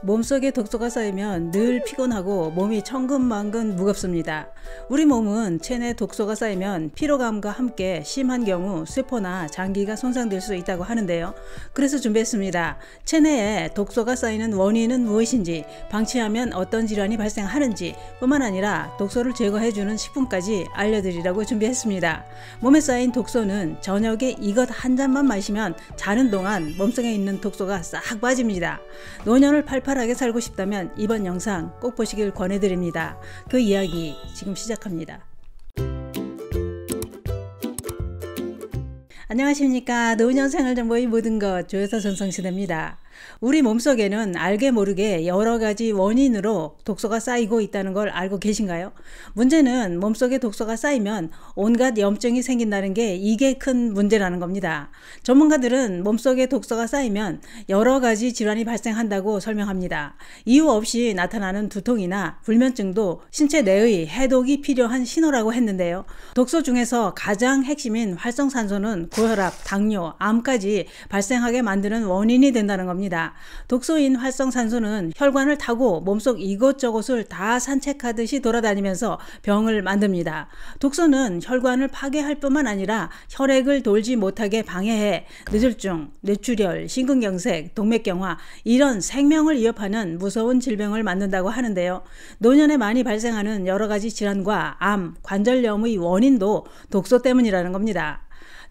몸속에 독소가 쌓이면 늘 피곤하고 몸이 천근만근 무겁습니다. 우리 몸은 체내 독소가 쌓이면 피로감과 함께 심한 경우 쇠포나 장기가 손상될 수 있다고 하는데요. 그래서 준비했습니다. 체내에 독소가 쌓이는 원인은 무엇인지, 방치하면 어떤 질환이 발생하는지 뿐만 아니라 독소를 제거해주는 식품까지 알려드리려고 준비했습니다. 몸에 쌓인 독소는 저녁에 이것 한 잔만 마시면 자는 동안 몸속에 있는 독소가 싹 빠집니다. 노년을 팔팔하게 살고 싶다면 이번 영상 꼭 보시길 권해드립니다. 그 이야기 지금 시작합니다. 안녕하십니까. 노년생활정보의 모든 것 조여사 전성시대입니다. 우리 몸속에는 알게 모르게 여러 가지 원인으로 독소가 쌓이고 있다는 걸 알고 계신가요? 문제는 몸속에 독소가 쌓이면 온갖 염증이 생긴다는 게 이게 큰 문제라는 겁니다. 전문가들은 몸속에 독소가 쌓이면 여러 가지 질환이 발생한다고 설명합니다. 이유 없이 나타나는 두통이나 불면증도 신체 내의 해독이 필요한 신호라고 했는데요. 독소 중에서 가장 핵심인 활성산소는 고혈압, 당뇨, 암까지 발생하게 만드는 원인이 된다는 겁니다. 독소인 활성산소는 혈관을 타고 몸속 이곳저곳을 다 산책하듯이 돌아다니면서 병을 만듭니다. 독소는 혈관을 파괴할 뿐만 아니라 혈액을 돌지 못하게 방해해 뇌졸중, 뇌출혈, 심근경색, 동맥경화 이런 생명을 위협하는 무서운 질병을 만든다고 하는데요. 노년에 많이 발생하는 여러 가지 질환과 암, 관절염의 원인도 독소 때문이라는 겁니다.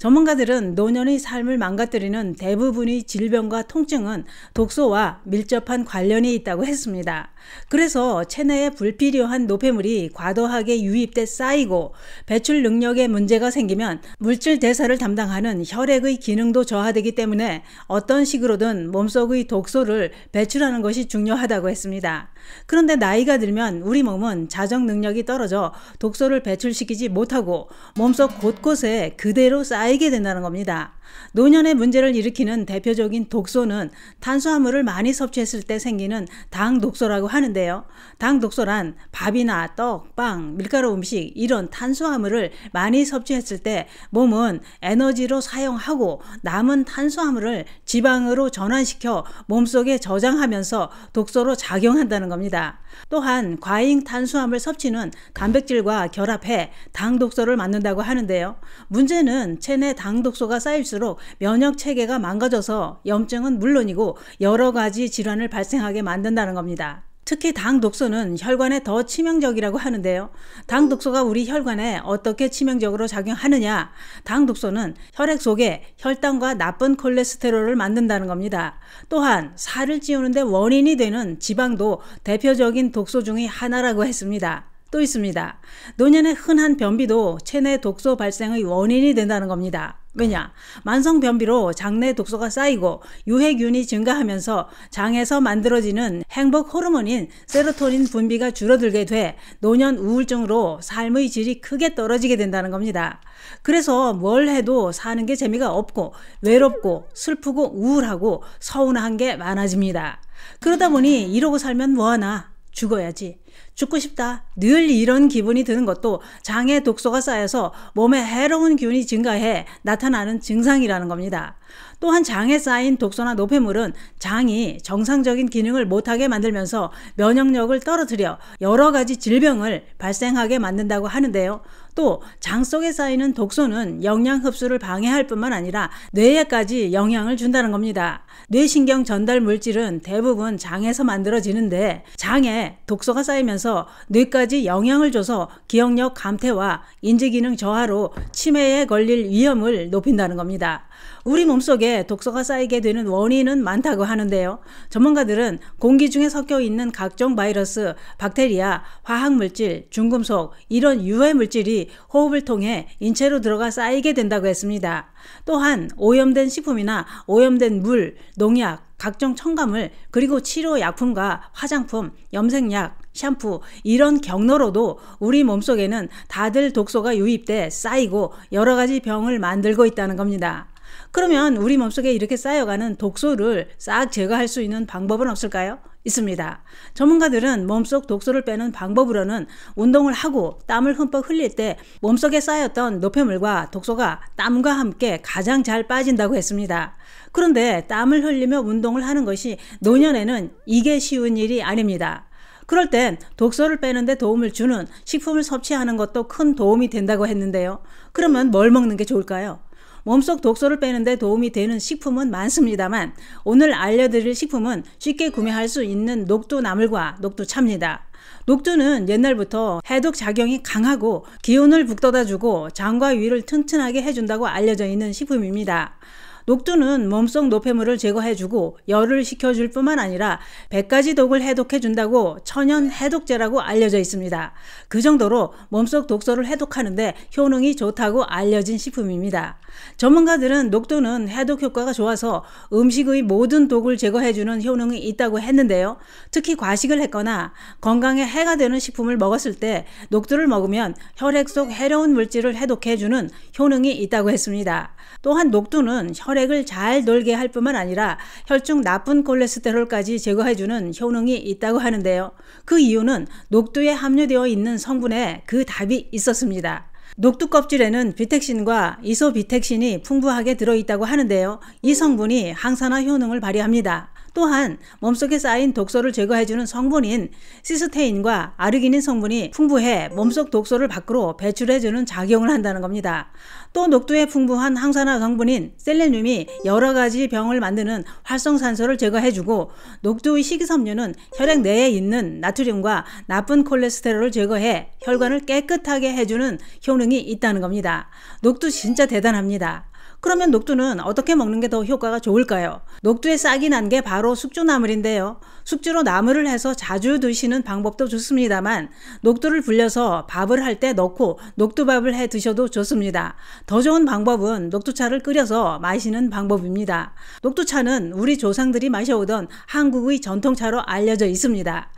전문가들은 노년의 삶을 망가뜨리는 대부분의 질병과 통증은 독소와 밀접한 관련이 있다고 했습니다. 그래서 체내에 불필요한 노폐물이 과도하게 유입돼 쌓이고 배출 능력에 문제가 생기면 물질 대사를 담당하는 혈액의 기능도 저하되기 때문에 어떤 식으로든 몸속의 독소를 배출하는 것이 중요하다고 했습니다. 그런데 나이가 들면 우리 몸은 자정 능력이 떨어져 독소를 배출시키지 못하고 몸속 곳곳에 그대로 쌓이게 된다는 겁니다. 노년의 문제를 일으키는 대표적인 독소는 탄수화물을 많이 섭취했을 때 생기는 당독소라고 하는데요. 당독소란 밥이나 떡, 빵, 밀가루 음식 이런 탄수화물을 많이 섭취했을 때 몸은 에너지로 사용하고 남은 탄수화물을 지방으로 전환시켜 몸속에 저장하면서 독소로 작용한다는 겁니다. 또한 과잉 탄수화물 섭취는 단백질과 결합해 당독소를 만든다고 하는데요. 문제는 체내 당독소가 쌓일수록 면역 체계가 망가져서 염증은 물론이고 여러 가지 질환을 발생하게 만든다는 겁니다. 특히 당독소는 혈관에 더 치명적이라고 하는데요. 당독소가 우리 혈관에 어떻게 치명적으로 작용하느냐? 당독소는 혈액 속에 혈당과 나쁜 콜레스테롤을 만든다는 겁니다. 또한 살을 찌우는데 원인이 되는 지방도 대표적인 독소 중의 하나라고 했습니다. 또 있습니다. 노년의 흔한 변비도 체내 독소 발생의 원인이 된다는 겁니다. 왜냐? 만성 변비로 장내 독소가 쌓이고 유해균이 증가하면서 장에서 만들어지는 행복 호르몬인 세로토닌 분비가 줄어들게 돼 노년 우울증으로 삶의 질이 크게 떨어지게 된다는 겁니다. 그래서 뭘 해도 사는 게 재미가 없고 외롭고 슬프고 우울하고 서운한 게 많아집니다. 그러다 보니 이러고 살면 뭐하나? 죽어야지. 죽고 싶다. 늘 이런 기분이 드는 것도 장에 독소가 쌓여서 몸에 해로운 균이 증가해 나타나는 증상이라는 겁니다. 또한 장에 쌓인 독소나 노폐물은 장이 정상적인 기능을 못하게 만들면서 면역력을 떨어뜨려 여러 가지 질병을 발생하게 만든다고 하는데요. 또 장 속에 쌓이는 독소는 영양 흡수를 방해할 뿐만 아니라 뇌에까지 영향을 준다는 겁니다. 뇌신경 전달 물질은 대부분 장에서 만들어지는데 장에 독소가 쌓이면서 뇌까지 영향을 줘서 기억력 감퇴와 인지기능 저하로 치매에 걸릴 위험을 높인다는 겁니다. 우리 몸속에 독소가 쌓이게 되는 원인은 많다고 하는데요. 전문가들은 공기 중에 섞여 있는 각종 바이러스, 박테리아, 화학물질, 중금속 이런 유해 물질이 호흡을 통해 인체로 들어가 쌓이게 된다고 했습니다. 또한 오염된 식품이나 오염된 물, 농약, 각종 첨가물, 그리고 치료약품과 화장품, 염색약, 샴푸 이런 경로로도 우리 몸속에는 다들 독소가 유입돼 쌓이고 여러 가지 병을 만들고 있다는 겁니다. 그러면 우리 몸속에 이렇게 쌓여가는 독소를 싹 제거할 수 있는 방법은 없을까요? 있습니다. 전문가들은 몸속 독소를 빼는 방법으로는 운동을 하고 땀을 흠뻑 흘릴 때 몸속에 쌓였던 노폐물과 독소가 땀과 함께 가장 잘 빠진다고 했습니다. 그런데 땀을 흘리며 운동을 하는 것이 노년에는 이게 쉬운 일이 아닙니다. 그럴 땐 독소를 빼는 데 도움을 주는 식품을 섭취하는 것도 큰 도움이 된다고 했는데요. 그러면 뭘 먹는 게 좋을까요? 몸속 독소를 빼는 데 도움이 되는 식품은 많습니다만 오늘 알려드릴 식품은 쉽게 구매할 수 있는 녹두나물과 녹두차입니다. 녹두는 옛날부터 해독 작용이 강하고 기운을 북돋아주고 장과 위를 튼튼하게 해준다고 알려져 있는 식품입니다. 녹두는 몸속 노폐물을 제거해주고 열을 식혀줄 뿐만 아니라 100가지 독을 해독해준다고 천연 해독제라고 알려져 있습니다. 그 정도로 몸속 독소를 해독하는데 효능이 좋다고 알려진 식품입니다. 전문가들은 녹두는 해독 효과가 좋아서 음식의 모든 독을 제거해주는 효능이 있다고 했는데요. 특히 과식을 했거나 건강에 해가 되는 식품을 먹었을 때 녹두를 먹으면 혈액 속 해로운 물질을 해독해주는 효능이 있다고 했습니다. 또한 녹두는 혈액을 잘 돌게 할 뿐만 아니라 혈중 나쁜 콜레스테롤까지 제거해주는 효능이 있다고 하는데요. 그 이유는 녹두에 함유되어 있는 성분에 그 답이 있었습니다. 녹두 껍질에는 비텍신과 이소비텍신이 풍부하게 들어있다고 하는데요. 이 성분이 항산화 효능을 발휘합니다. 또한 몸속에 쌓인 독소를 제거해주는 성분인 시스테인과 아르기닌 성분이 풍부해 몸속 독소를 밖으로 배출해주는 작용을 한다는 겁니다. 또 녹두에 풍부한 항산화 성분인 셀레늄이 여러 가지 병을 만드는 활성산소를 제거해주고 녹두의 식이섬유는 혈액 내에 있는 나트륨과 나쁜 콜레스테롤을 제거해 혈관을 깨끗하게 해주는 효능이 있다는 겁니다. 녹두 진짜 대단합니다. 그러면 녹두는 어떻게 먹는 게 더 효과가 좋을까요? 녹두에 싹이 난 게 바로 숙주나물인데요. 숙주로 나물을 해서 자주 드시는 방법도 좋습니다만 녹두를 불려서 밥을 할 때 넣고 녹두밥을 해 드셔도 좋습니다. 더 좋은 방법은 녹두차를 끓여서 마시는 방법입니다. 녹두차는 우리 조상들이 마셔오던 한국의 전통차로 알려져 있습니다.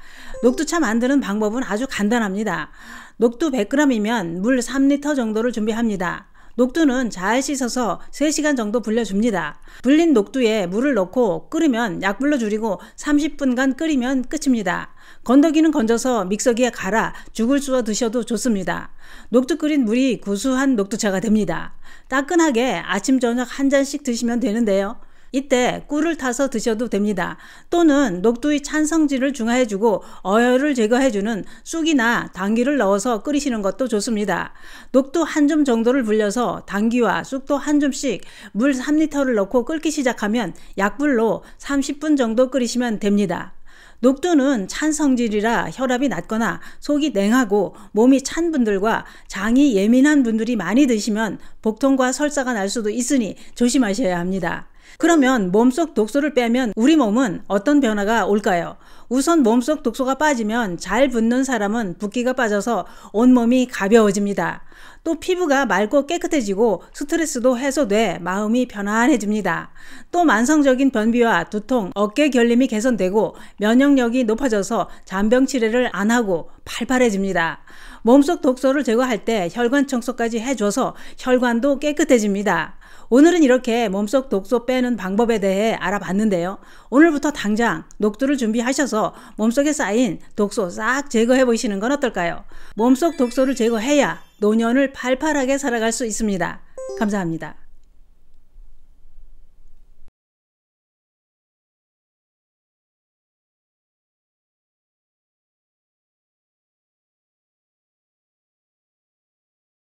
녹두차 만드는 방법은 아주 간단합니다. 녹두 100g이면 물 3리터 정도를 준비합니다. 녹두는 잘 씻어서 3시간 정도 불려줍니다. 불린 녹두에 물을 넣고 끓이면 약불로 줄이고 30분간 끓이면 끝입니다. 건더기는 건져서 믹서기에 갈아 죽을 쑤어 드셔도 좋습니다. 녹두 끓인 물이 구수한 녹두차가 됩니다. 따끈하게 아침 저녁 한 잔씩 드시면 되는데요. 이때 꿀을 타서 드셔도 됩니다. 또는 녹두의 찬성질을 중화해주고 어혈을 제거해주는 쑥이나 당귀를 넣어서 끓이시는 것도 좋습니다. 녹두 한 줌 정도를 불려서 당귀와 쑥도 한 줌씩 물 3리터를 넣고 끓기 시작하면 약불로 30분 정도 끓이시면 됩니다. 녹두는 찬 성질이라 혈압이 낮거나 속이 냉하고 몸이 찬 분들과 장이 예민한 분들이 많이 드시면 복통과 설사가 날 수도 있으니 조심하셔야 합니다. 그러면 몸속 독소를 빼면 우리 몸은 어떤 변화가 올까요? 우선 몸속 독소가 빠지면 잘 붓는 사람은 붓기가 빠져서 온몸이 가벼워집니다. 또 피부가 맑고 깨끗해지고 스트레스도 해소돼 마음이 편안해집니다. 또 만성적인 변비와 두통, 어깨 결림이 개선되고 면역력이 높아져서 잔병 치레를 안 하고 팔팔해집니다. 몸속 독소를 제거할 때 혈관 청소까지 해줘서 혈관도 깨끗해집니다. 오늘은 이렇게 몸속 독소 빼는 방법에 대해 알아봤는데요. 오늘부터 당장 녹두를 준비하셔서 몸속에 쌓인 독소 싹 제거해 보시는 건 어떨까요? 몸속 독소를 제거해야 노년을 팔팔하게 살아갈 수 있습니다. 감사합니다.